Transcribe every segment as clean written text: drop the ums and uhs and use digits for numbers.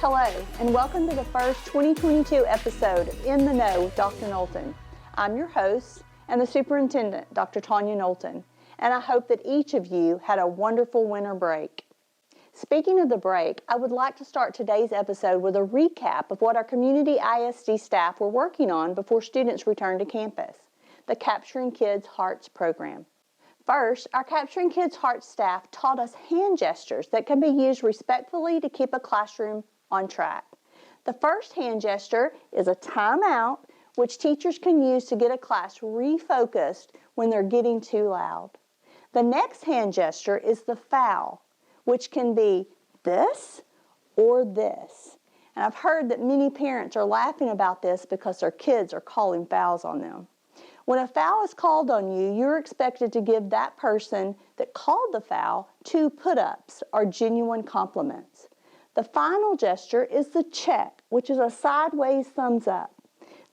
Hello, and welcome to the first 2022 episode of In the Know with Dr. Knowlton. I'm your host and the superintendent, Dr. Tanya Knowlton, and I hope that each of you had a wonderful winter break. Speaking of the break, I would like to start today's episode with a recap of what our community ISD staff were working on before students returned to campus, the Capturing Kids' Hearts program. First, our Capturing Kids' Hearts staff taught us hand gestures that can be used respectfully to keep a classroom on track. The first hand gesture is a timeout, which teachers can use to get a class refocused when they're getting too loud. The next hand gesture is the foul, which can be this or this. And I've heard that many parents are laughing about this because their kids are calling fouls on them. When a foul is called on you, you're expected to give that person that called the foul 2 put-ups or genuine compliments. The final gesture is the check, which is a sideways thumbs up.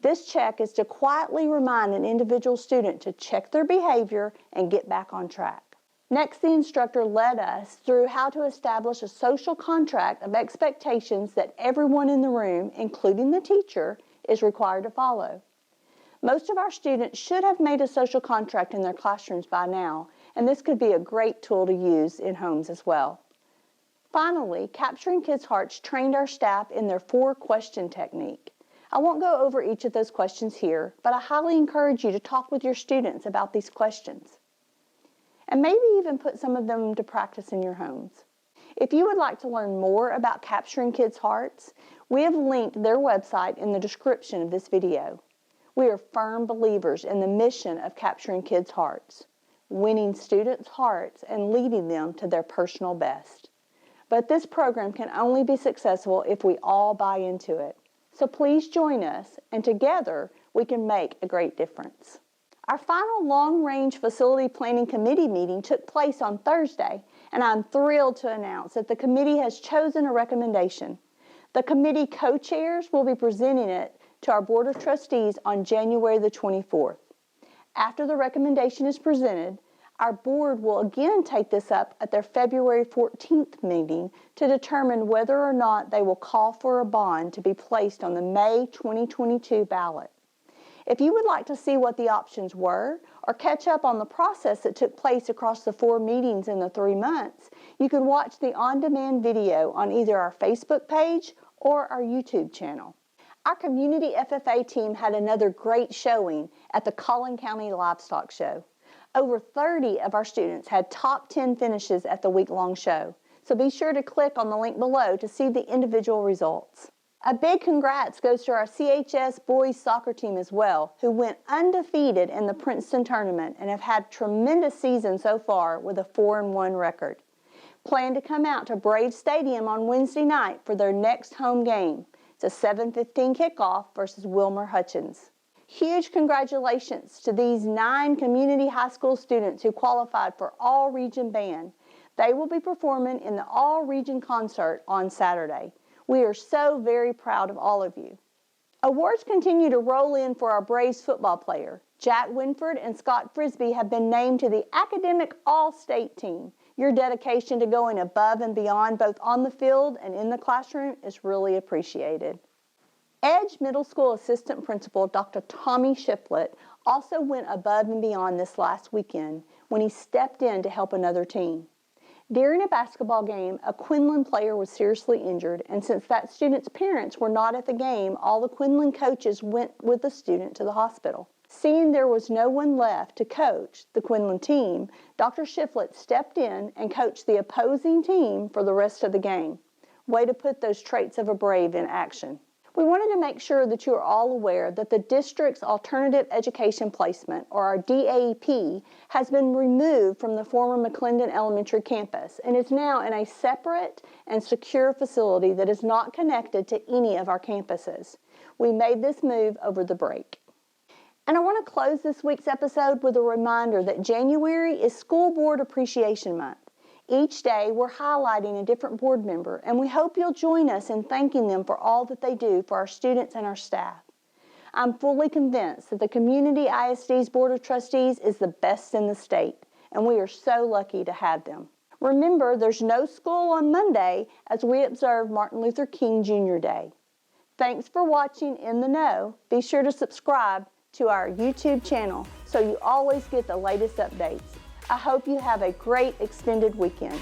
This check is to quietly remind an individual student to check their behavior and get back on track. Next, the instructor led us through how to establish a social contract of expectations that everyone in the room, including the teacher, is required to follow. Most of our students should have made a social contract in their classrooms by now, and this could be a great tool to use in homes as well. Finally, Capturing Kids' Hearts trained our staff in their 4-question technique. I won't go over each of those questions here, but I highly encourage you to talk with your students about these questions, and maybe even put some of them to practice in your homes. If you would like to learn more about Capturing Kids' Hearts, we have linked their website in the description of this video. We are firm believers in the mission of Capturing Kids' Hearts, winning students' hearts and leading them to their personal best. But this program can only be successful if we all buy into it. So please join us, and together we can make a great difference. Our final long-range facility planning committee meeting took place on Thursday, and I'm thrilled to announce that the committee has chosen a recommendation. The committee co-chairs will be presenting it to our Board of Trustees on January the 24th. After the recommendation is presented, our board will again take this up at their February 14th meeting to determine whether or not they will call for a bond to be placed on the May 2022 ballot. If you would like to see what the options were or catch up on the process that took place across the 4 meetings in the 3 months, you can watch the on-demand video on either our Facebook page or our YouTube channel. Our community FFA team had another great showing at the Collin County Livestock Show. Over 30 of our students had top 10 finishes at the week-long show, so be sure to click on the link below to see the individual results. A big congrats goes to our CHS boys soccer team as well, who went undefeated in the Princeton tournament and have had a tremendous season so far with a 4-1 record. Plan to come out to Braves Stadium on Wednesday night for their next home game. It's a 7:15 kickoff versus Wilmer Hutchins. Huge congratulations to these 9 community high school students who qualified for All-Region Band. They will be performing in the All-Region concert on Saturday. We are so very proud of all of you. Awards continue to roll in for our Braves football player. Jack Winford and Scott Frisbee have been named to the Academic All-State team. Your dedication to going above and beyond both on the field and in the classroom is really appreciated. Edge Middle School Assistant Principal Dr. Tommy Shiflett also went above and beyond this last weekend when he stepped in to help another team. During a basketball game, a Quinlan player was seriously injured, and since that student's parents were not at the game, all the Quinlan coaches went with the student to the hospital. Seeing there was no one left to coach the Quinlan team, Dr. Shiflett stepped in and coached the opposing team for the rest of the game. Way to put those traits of a Brave in action. We wanted to make sure that you are all aware that the district's Alternative Education Placement, or our DAEP, has been removed from the former McClendon Elementary campus and is now in a separate and secure facility that is not connected to any of our campuses. We made this move over the break. And I want to close this week's episode with a reminder that January is School Board Appreciation Month. Each day, we're highlighting a different board member, and we hope you'll join us in thanking them for all that they do for our students and our staff. I'm fully convinced that the Community ISD's Board of Trustees is the best in the state, and we are so lucky to have them. Remember, there's no school on Monday as we observe Martin Luther King Jr. Day. Thanks for watching In the Know. Be sure to subscribe to our YouTube channel so you always get the latest updates. I hope you have a great extended weekend.